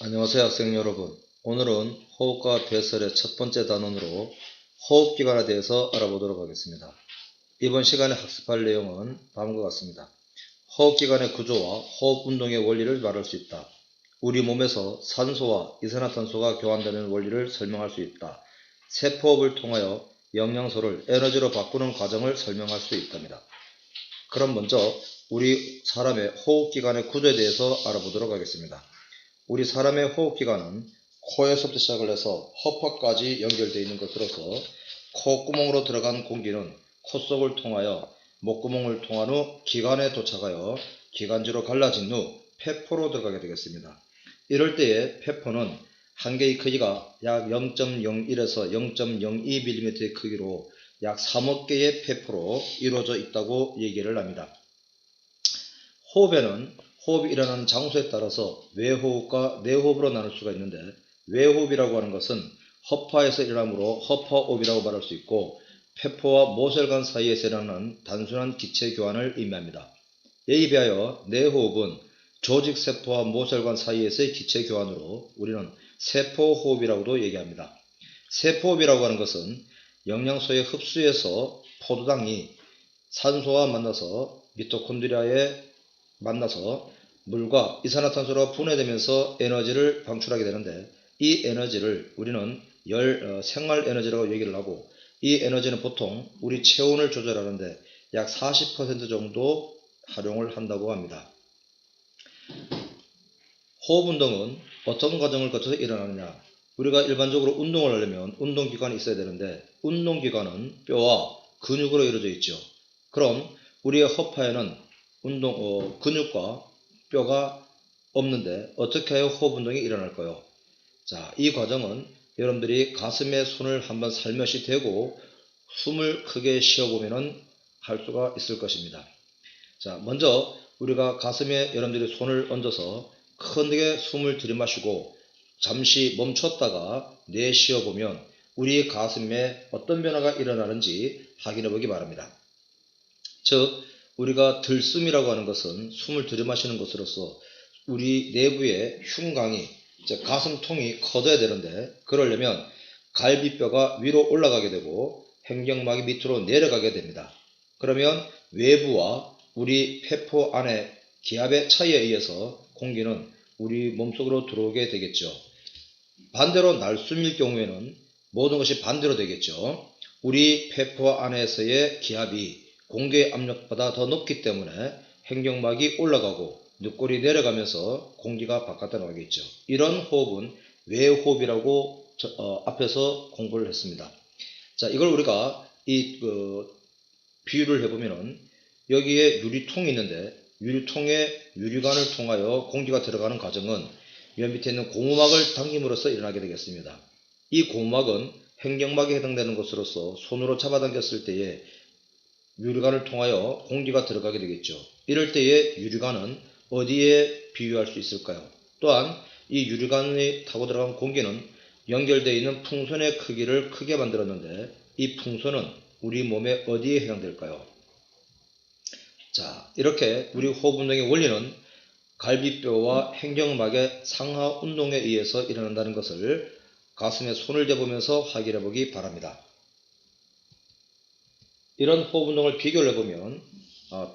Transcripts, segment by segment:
안녕하세요 학생 여러분. 오늘은 호흡과 배설의 첫 번째 단원으로 호흡기관에 대해서 알아보도록 하겠습니다. 이번 시간에 학습할 내용은 다음과 같습니다. 호흡기관의 구조와 호흡운동의 원리를 말할 수 있다. 우리 몸에서 산소와 이산화탄소가 교환되는 원리를 설명할 수 있다. 세포호흡을 통하여 영양소를 에너지로 바꾸는 과정을 설명할 수 있답니다. 그럼 먼저 우리 사람의 호흡기관의 구조에 대해서 알아보도록 하겠습니다. 우리 사람의 호흡기관은 코에서부터 시작을 해서 허파까지 연결되어 있는 것으로서 콧구멍으로 들어간 공기는 콧속을 통하여 목구멍을 통한 후 기관에 도착하여 기관지로 갈라진 후 폐포로 들어가게 되겠습니다. 이럴 때에 폐포는 한 개의 크기가 약 0.01에서 0.02mm의 크기로 약 3억 개의 폐포로 이루어져 있다고 얘기를 합니다. 호흡에는 호흡이 일어나는 장소에 따라서 외호흡과 내호흡으로 나눌 수가 있는데, 외호흡이라고 하는 것은 허파에서 일어나므로 허파호흡이라고 말할 수 있고, 폐포와 모세혈관 사이에서 일어나는 단순한 기체 교환을 의미합니다. 이에 비하여 내호흡은 조직세포와 모세혈관 사이에서의 기체 교환으로 우리는 세포호흡이라고도 얘기합니다. 세포호흡이라고 하는 것은 영양소의 흡수에서 포도당이 산소와 만나서 미토콘드리아에 만나서 물과 이산화탄소로 분해되면서 에너지를 방출하게 되는데, 이 에너지를 우리는 생활 에너지라고 얘기를 하고, 이 에너지는 보통 우리 체온을 조절하는데 약 40% 정도 활용을 한다고 합니다. 호흡운동은 어떤 과정을 거쳐서 일어나느냐? 우리가 일반적으로 운동을 하려면 운동기관이 있어야 되는데, 운동기관은 뼈와 근육으로 이루어져 있죠. 그럼 우리의 허파에는 근육과 뼈가 없는데 어떻게 하여 호흡운동이 일어날까요? 자, 이 과정은 여러분들이 가슴에 손을 한번 살며시 대고 숨을 크게 쉬어보면 할 수가 있을 것입니다. 자, 먼저 우리가 가슴에 여러분들이 손을 얹어서 크게 숨을 들이마시고 잠시 멈췄다가 내쉬어보면 우리 가슴에 어떤 변화가 일어나는지 확인해 보기 바랍니다. 즉, 우리가 들숨이라고 하는 것은 숨을 들이마시는 것으로서 우리 내부의 흉곽이, 즉 가슴통이 커져야 되는데, 그러려면 갈비뼈가 위로 올라가게 되고 횡격막이 밑으로 내려가게 됩니다. 그러면 외부와 우리 폐포 안의 기압의 차이에 의해서 공기는 우리 몸속으로 들어오게 되겠죠. 반대로 날숨일 경우에는 모든 것이 반대로 되겠죠. 우리 폐포 안에서의 기압이 공기의 압력보다 더 높기 때문에 횡격막이 올라가고 늑골이 내려가면서 공기가 바깥으로 나가겠죠. 이런 호흡은 외호흡이라고 앞에서 공부를 했습니다. 자, 이걸 우리가 비유를 해보면은 여기에 유리통이 있는데, 유리통에 유리관을 통하여 공기가 들어가는 과정은 맨 밑에 있는 고무막을 당김으로써 일어나게 되겠습니다. 이 고무막은 횡격막에 해당되는 것으로서 손으로 잡아당겼을 때에 유리관을 통하여 공기가 들어가게 되겠죠. 이럴 때에 유리관은 어디에 비유할 수 있을까요? 또한 이 유리관에 타고 들어간 공기는 연결되어 있는 풍선의 크기를 크게 만들었는데, 이 풍선은 우리 몸에 어디에 해당될까요? 자, 이렇게 우리 호흡운동의 원리는 갈비뼈와 횡격막의 상하 운동에 의해서 일어난다는 것을 가슴에 손을 대보면서 확인해 보기 바랍니다. 이런 호흡운동을 비교를 해보면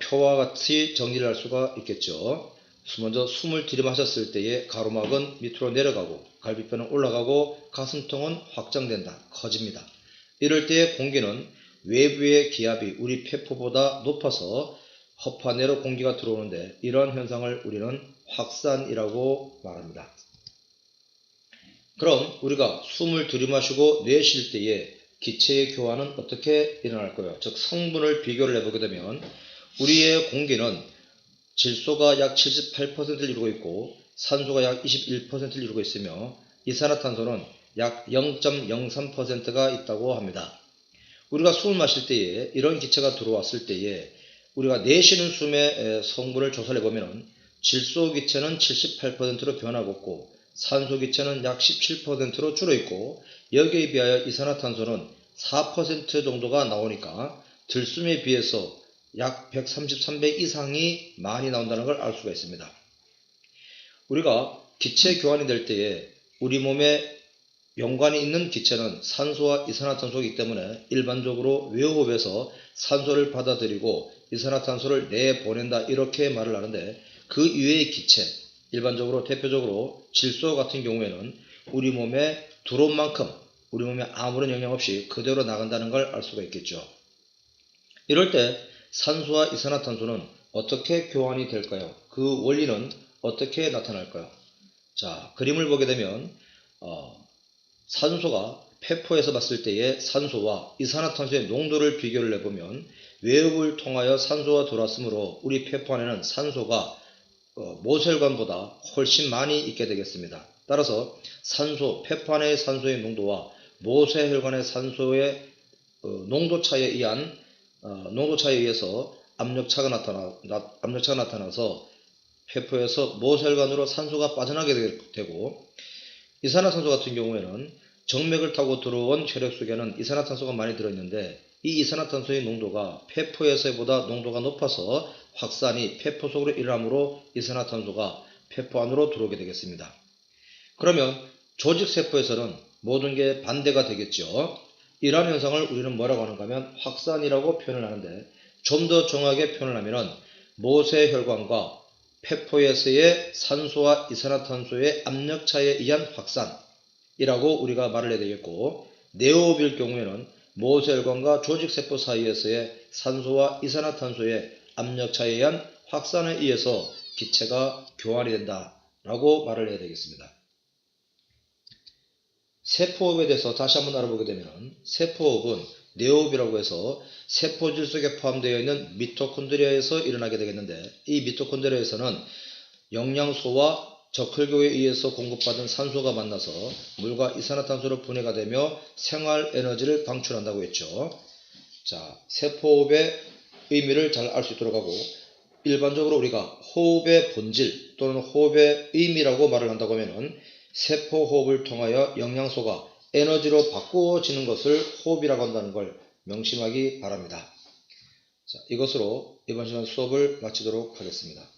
표와 같이 정리를 할 수가 있겠죠. 먼저 숨을 들이마셨을 때의 가로막은 밑으로 내려가고 갈비뼈는 올라가고 가슴통은 확장된다, 커집니다. 이럴 때의 공기는 외부의 기압이 우리 폐포보다 높아서 허파 내로 공기가 들어오는데, 이러한 현상을 우리는 확산이라고 말합니다. 그럼 우리가 숨을 들이마시고 내쉴 때에 기체의 교환은 어떻게 일어날까요? 즉 성분을 비교를 해보게 되면 우리의 공기는 질소가 약 78%를 이루고 있고 산소가 약 21%를 이루고 있으며 이산화탄소는 약 0.03%가 있다고 합니다. 우리가 숨을 마실 때에 이런 기체가 들어왔을 때에 우리가 내쉬는 숨의 성분을 조사를 해보면 질소 기체는 78%로 변하고 있고 산소 기체는 약 17%로 줄어있고, 여기에 비하여 이산화탄소는 4% 정도가 나오니까 들숨에 비해서 약 133배 이상이 많이 나온다는 걸 알 수가 있습니다. 우리가 기체 교환이 될 때에 우리 몸에 연관이 있는 기체는 산소와 이산화탄소이기 때문에 일반적으로 외호흡에서 산소를 받아들이고 이산화탄소를 내보낸다 이렇게 말을 하는데, 그 이외의 기체, 일반적으로 대표적으로 질소 같은 경우에는 우리 몸에 들어온 만큼 우리 몸에 아무런 영향 없이 그대로 나간다는 걸 알 수가 있겠죠. 이럴 때 산소와 이산화탄소는 어떻게 교환이 될까요? 그 원리는 어떻게 나타날까요? 자, 그림을 보게 되면 산소가 폐포에서 봤을 때의 산소와 이산화탄소의 농도를 비교를 해보면 외흡을 통하여 산소가 들어왔으므로 우리 폐포 안에는 산소가 모세혈관보다 훨씬 많이 있게 되겠습니다. 따라서 폐포 안의 산소의 농도와 모세혈관의 산소의 농도 차이에 의해서 압력차가 나타나서 폐포에서 모세혈관으로 산소가 빠져나게 되고, 이산화탄소 같은 경우에는 정맥을 타고 들어온 혈액 속에는 이산화탄소가 많이 들어있는데 이 이산화탄소의 농도가 폐포에서보다 농도가 높아서 확산이 폐포 속으로 일어나므로 이산화탄소가 폐포 안으로 들어오게 되겠습니다. 그러면 조직세포에서는 모든 게 반대가 되겠죠. 이러한 현상을 우리는 뭐라고 하는가 하면 확산이라고 표현을 하는데, 좀 더 정확하게 표현을 하면 모세혈관과 폐포에서의 산소와 이산화탄소의 압력차에 의한 확산이라고 우리가 말을 해야 되겠고, 내호흡일 경우에는 모세혈관과 조직세포 사이에서의 산소와 이산화탄소의 압력차에 의한 확산에 의해서 기체가 교환이 된다라고 말을 해야 되겠습니다. 세포호흡에 대해서 다시 한번 알아보게 되면, 세포호흡은 내호흡이라고 해서 세포질 속에 포함되어 있는 미토콘드리아에서 일어나게 되겠는데, 이 미토콘드리아에서는 영양소와 적혈구에 의해서 공급받은 산소가 만나서 물과 이산화탄소로 분해가 되며 생활 에너지를 방출한다고 했죠. 자, 세포호흡의 의미를 잘 알 수 있도록 하고, 일반적으로 우리가 호흡의 본질 또는 호흡의 의미라고 말을 한다고 하면은 세포호흡을 통하여 영양소가 에너지로 바꾸어지는 것을 호흡이라고 한다는 걸 명심하기 바랍니다. 자, 이것으로 이번 시간 수업을 마치도록 하겠습니다.